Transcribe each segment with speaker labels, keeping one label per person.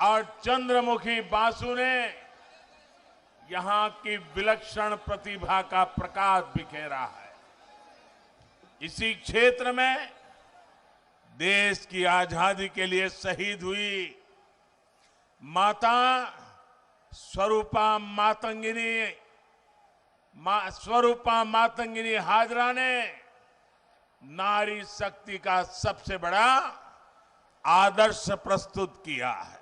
Speaker 1: और चंद्रमुखी बासु ने यहां की विलक्षण प्रतिभा का प्रकाश बिखेरा है। इसी क्षेत्र में देश की आजादी के लिए शहीद हुई माता स्वरूपा मातंगिनी हाजरा ने नारी शक्ति का सबसे बड़ा आदर्श प्रस्तुत किया है।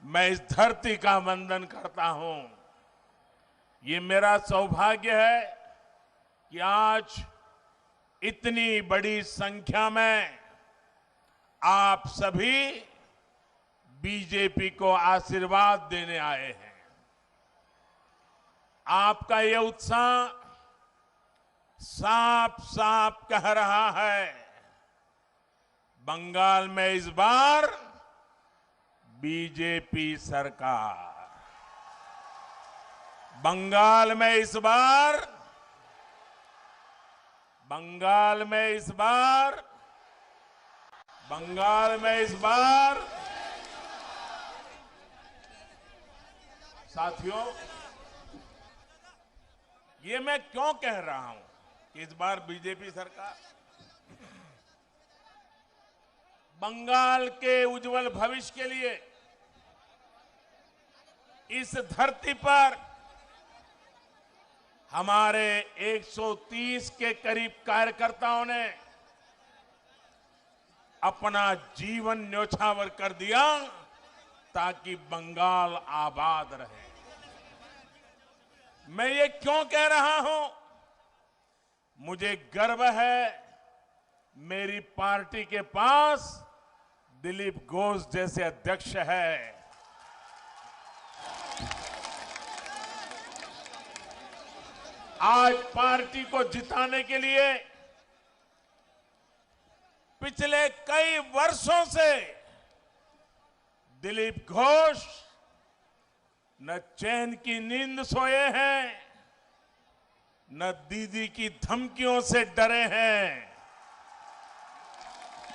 Speaker 1: मैं इस धरती का वंदन करता हूं। ये मेरा सौभाग्य है कि आज इतनी बड़ी संख्या में आप सभी बीजेपी को आशीर्वाद देने आए हैं। आपका ये उत्साह साफ साफ कह रहा है, बंगाल में इस बार बीजेपी सरकार, बंगाल में इस बार साथियों, ये मैं क्यों कह रहा हूं कि इस बार बीजेपी सरकार? बंगाल के उज्जवल भविष्य के लिए इस धरती पर हमारे 130 के करीब कार्यकर्ताओं ने अपना जीवन न्योछावर कर दिया ताकि बंगाल आबाद रहे। मैं ये क्यों कह रहा हूं? मुझे गर्व है मेरी पार्टी के पास दिलीप घोष जैसे अध्यक्ष है। आज पार्टी को जिताने के लिए पिछले कई वर्षों से दिलीप घोष न चैन की नींद सोए हैं, न दीदी की धमकियों से डरे हैं।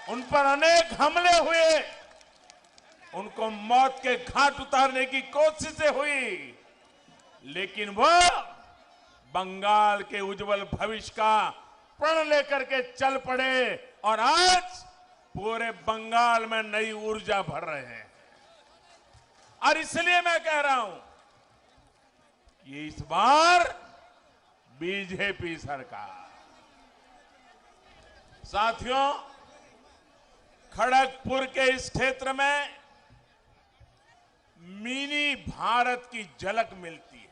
Speaker 1: उन पर अनेक हमले हुए, उनको मौत के घाट उतारने की कोशिशें हुई, लेकिन वो बंगाल के उज्जवल भविष्य का प्रण लेकर के चल पड़े और आज पूरे बंगाल में नई ऊर्जा भर रहे हैं। और इसलिए मैं कह रहा हूं कि इस बार बीजेपी सरकार। साथियों, खड़गपुर के इस क्षेत्र में मिनी भारत की झलक मिलती है।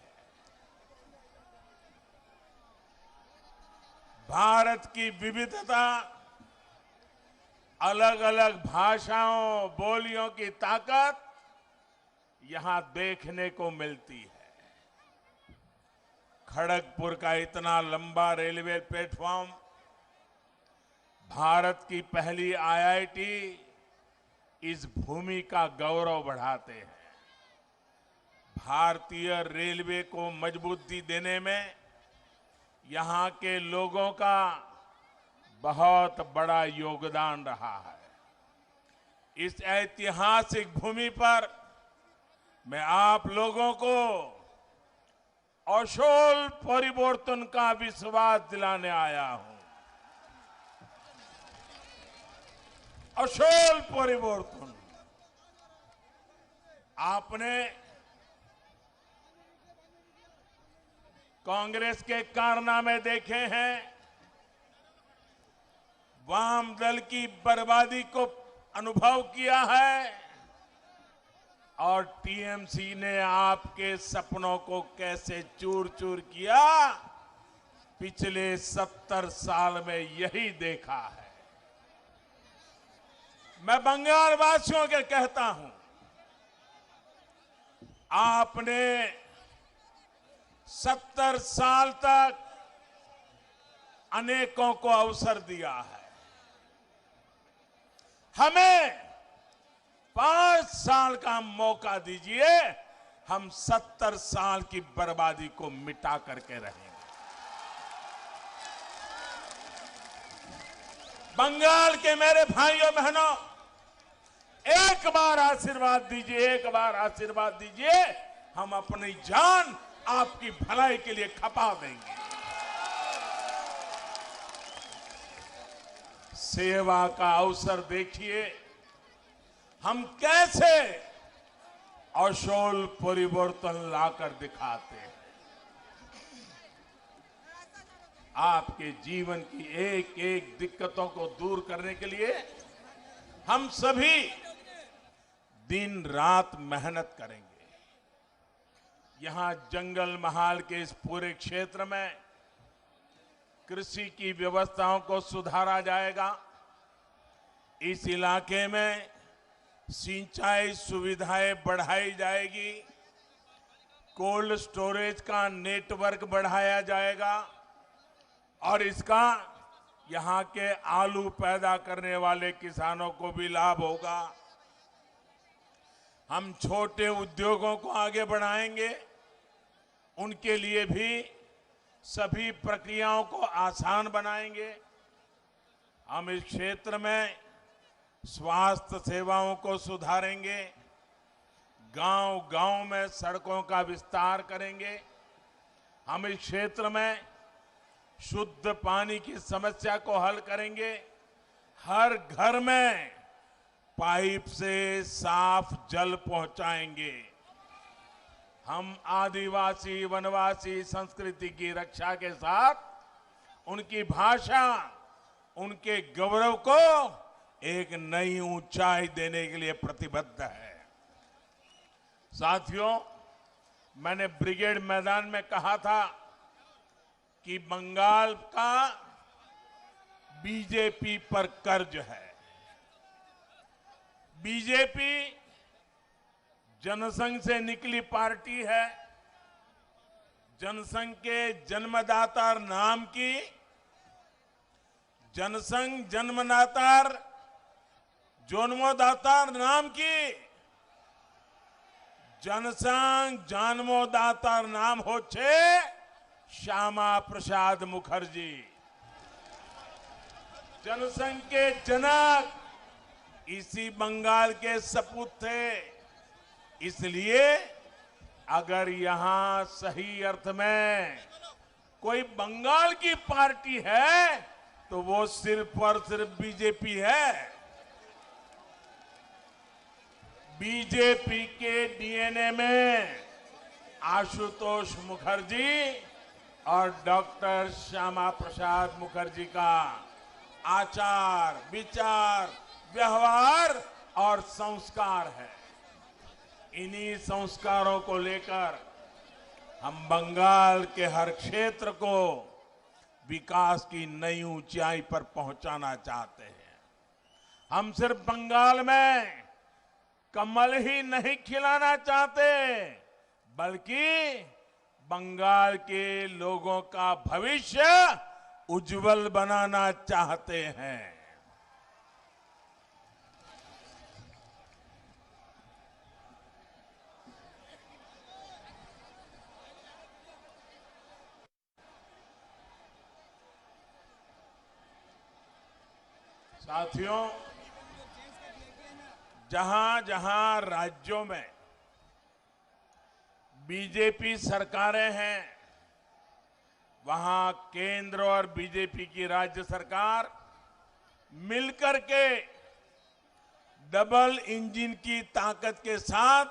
Speaker 1: भारत की विविधता, अलग अलग भाषाओं बोलियों की ताकत यहां देखने को मिलती है। खड़गपुर का इतना लंबा रेलवे प्लेटफॉर्म भारत की पहली आईआईटी इस भूमि का गौरव बढ़ाते हैं। भारतीय रेलवे को मजबूती देने में यहां के लोगों का बहुत बड़ा योगदान रहा है। इस ऐतिहासिक भूमि पर मैं आप लोगों को अशोल परिवर्तन का विश्वास दिलाने आया हूं। अशोल परिवर्तन। आपने कांग्रेस के कारनामे देखे हैं, वाम दल की बर्बादी को अनुभव किया है और टीएमसी ने आपके सपनों को कैसे चूर चूर किया, पिछले 70 साल में यही देखा है। मैं बंगाल वासियों के कहता हूं, आपने 70 साल तक अनेकों को अवसर दिया है। हमें 5 साल का मौका दीजिए, हम 70 साल की बर्बादी को मिटा करके रहेंगे। बंगाल के मेरे भाइयों बहनों, एक एक बार आशीर्वाद दीजिए, एक बार आशीर्वाद दीजिए, हम अपनी जान आपकी भलाई के लिए खपा देंगे। सेवा का अवसर देखिए, हम कैसे अशोल परिवर्तन लाकर दिखाते हैं। आपके जीवन की एक एक दिक्कतों को दूर करने के लिए हम सभी दिन रात मेहनत करेंगे। यहां जंगल महाल के इस पूरे क्षेत्र में कृषि की व्यवस्थाओं को सुधारा जाएगा। इस इलाके में सिंचाई सुविधाएं बढ़ाई जाएगी। कोल्ड स्टोरेज का नेटवर्क बढ़ाया जाएगा और इसका यहां के आलू पैदा करने वाले किसानों को भी लाभ होगा। हम छोटे उद्योगों को आगे बढ़ाएंगे, उनके लिए भी सभी प्रक्रियाओं को आसान बनाएंगे। हम इस क्षेत्र में स्वास्थ्य सेवाओं को सुधारेंगे, गांव-गांव में सड़कों का विस्तार करेंगे। हम इस क्षेत्र में शुद्ध पानी की समस्या को हल करेंगे। हर घर में पाइप से साफ जल पहुंचाएंगे। हम आदिवासी वनवासी संस्कृति की रक्षा के साथ उनकी भाषा, उनके गौरव को एक नई ऊंचाई देने के लिए प्रतिबद्ध है। साथियों, मैंने ब्रिगेड मैदान में कहा था कि बंगाल का बीजेपी पर कर्ज है। बीजेपी जनसंघ से निकली पार्टी है। जनसंघ के जन्मदाता नाम की, जनसंघ जन्मदाता जन्मदाता नाम की, जनसंघ जन्मदाता नाम होच्छे श्यामा प्रसाद मुखर्जी। जनसंघ के जनक इसी बंगाल के सपूत थे। इसलिए अगर यहां सही अर्थ में कोई बंगाल की पार्टी है तो वो सिर्फ और सिर्फ बीजेपी है। बीजेपी के डीएनए में आशुतोष मुखर्जी और डॉक्टर श्यामा प्रसाद मुखर्जी का आचार, विचार, व्यवहार और संस्कार है। इन्हीं संस्कारों को लेकर हम बंगाल के हर क्षेत्र को विकास की नई ऊंचाई पर पहुंचाना चाहते हैं। हम सिर्फ बंगाल में कमल ही नहीं खिलाना चाहते, बल्कि बंगाल के लोगों का भविष्य उज्जवल बनाना चाहते हैं। साथियों, जहां जहां राज्यों में बीजेपी सरकारें हैं, वहां केंद्र और बीजेपी की राज्य सरकार मिलकर के डबल इंजन की ताकत के साथ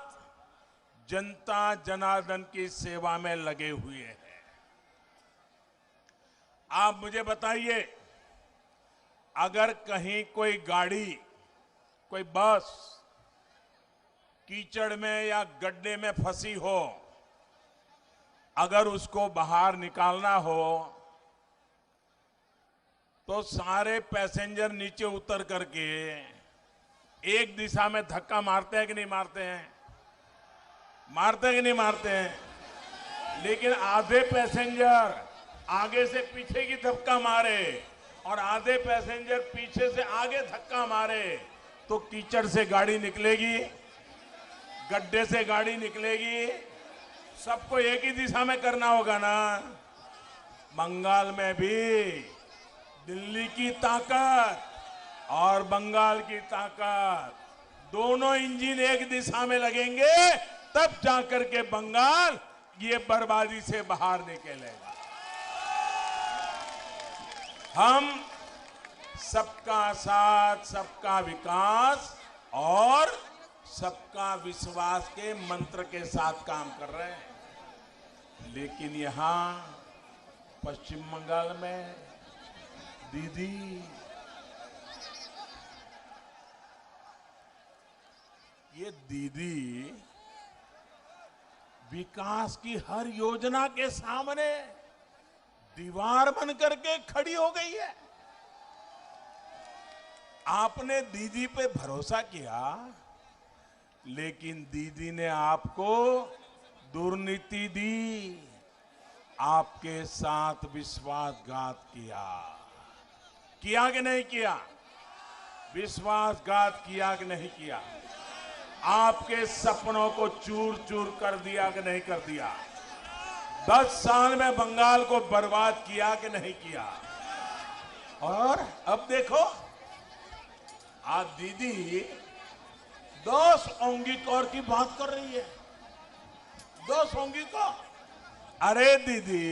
Speaker 1: जनता जनार्दन की सेवा में लगे हुए हैं। आप मुझे बताइए, अगर कहीं कोई गाड़ी, कोई बस कीचड़ में या गड्ढे में फंसी हो, अगर उसको बाहर निकालना हो तो सारे पैसेंजर नीचे उतर करके एक दिशा में धक्का मारते हैं कि नहीं मारते हैं? मारते हैं कि नहीं मारते हैं? लेकिन आधे पैसेंजर आगे से पीछे की धक्का मारे और आधे पैसेंजर पीछे से आगे धक्का मारे तो कीचड़ से गाड़ी निकलेगी, गड्ढे से गाड़ी निकलेगी। सबको एक ही दिशा में करना होगा ना। बंगाल में भी दिल्ली की ताकत और बंगाल की ताकत दोनों इंजन एक दिशा में लगेंगे तब जाकर के बंगाल ये बर्बादी से बाहर निकलेगा। हम सबका साथ, सबका विकास और सबका विश्वास के मंत्र के साथ काम कर रहे हैं। लेकिन यहां पश्चिम बंगाल में दीदी, ये दीदी विकास की हर योजना के सामने दीवार बन करके खड़ी हो गई है। आपने दीदी पे भरोसा किया, लेकिन दीदी ने आपको दुर्नीति दी, आपके साथ विश्वासघात किया कि नहीं किया? विश्वासघात किया कि नहीं किया? आपके सपनों को चूर चूर कर दिया कि नहीं कर दिया? 10 साल में बंगाल को बर्बाद किया कि नहीं किया? और अब देखो, आज दीदी 10 औंगीकौर की बात कर रही है। 10 औंगीकौर। अरे दीदी,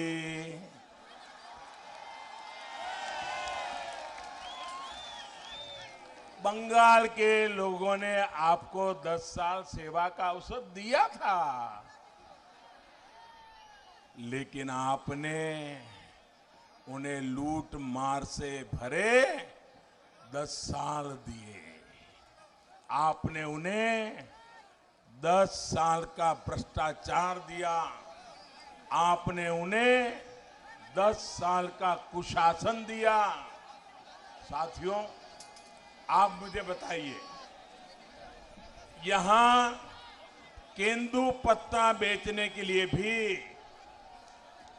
Speaker 1: बंगाल के लोगों ने आपको 10 साल सेवा का अवसर दिया था, लेकिन आपने उन्हें लूट मार से भरे 10 साल दिए। आपने उन्हें 10 साल का भ्रष्टाचार दिया। आपने उन्हें 10 साल का कुशासन दिया। साथियों, आप मुझे बताइए, यहां केंदू पत्ता बेचने के लिए भी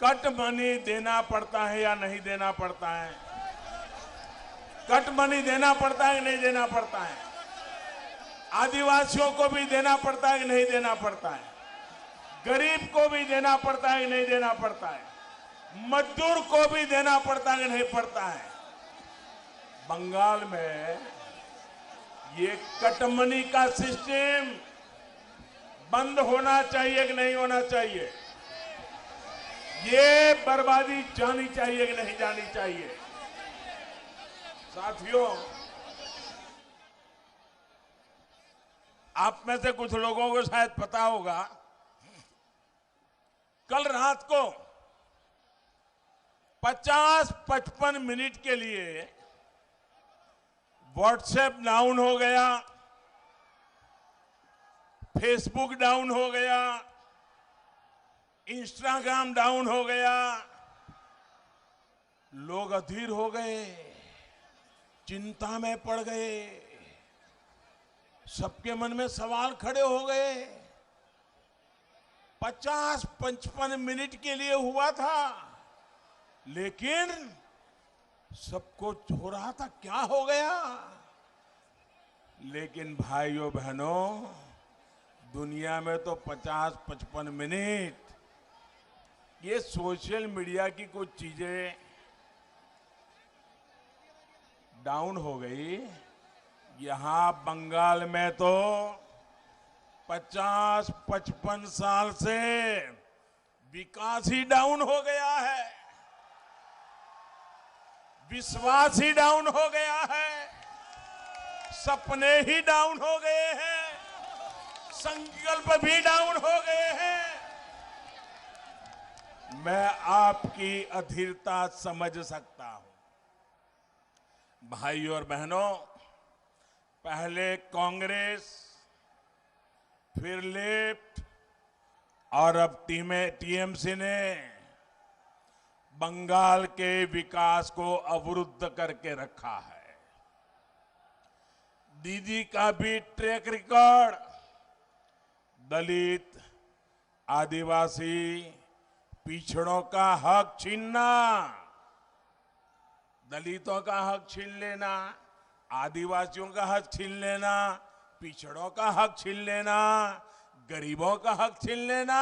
Speaker 1: कट मनी देना पड़ता है या नहीं देना पड़ता है? कट मनी देना पड़ता है कि नहीं देना पड़ता है? आदिवासियों को भी देना पड़ता है कि नहीं देना पड़ता है? गरीब को भी देना पड़ता है कि नहीं देना पड़ता है? मजदूर को भी देना पड़ता है कि नहीं पड़ता है? बंगाल में ये कट मनी का सिस्टम बंद होना चाहिए कि नहीं होना चाहिए? ये बर्बादी जानी चाहिए कि नहीं जानी चाहिए? साथियों, आप में से कुछ लोगों को शायद पता होगा, कल रात को 50-55 मिनट के लिए व्हाट्सएप डाउन हो गया, फेसबुक डाउन हो गया, इंस्टाग्राम डाउन हो गया। लोग अधीर हो गए, चिंता में पड़ गए, सबके मन में सवाल खड़े हो गए। 50-55 मिनट के लिए हुआ था, लेकिन सब कुछ हो रहा था, क्या हो गया? लेकिन भाइयों बहनों, दुनिया में तो 50-55 मिनट ये सोशल मीडिया की कुछ चीजें डाउन हो गई। यहां बंगाल में तो 50-55 साल से विकास ही डाउन हो गया है, विश्वास ही डाउन हो गया है, सपने ही डाउन हो गए हैं, संकल्प भी डाउन हो गए हैं। मैं आपकी अधीरता समझ सकता हूं। भाइयों और बहनों, पहले कांग्रेस, फिर लेफ्ट और अब टीएमसी ने बंगाल के विकास को अवरुद्ध करके रखा है। दीदी का भी ट्रैक रिकॉर्ड दलित, आदिवासी, पिछड़ों का हक छीनना, दलितों का हक छीन लेना, आदिवासियों का हक छीन लेना, पिछड़ों का हक छीन लेना, गरीबों का हक छीन लेना।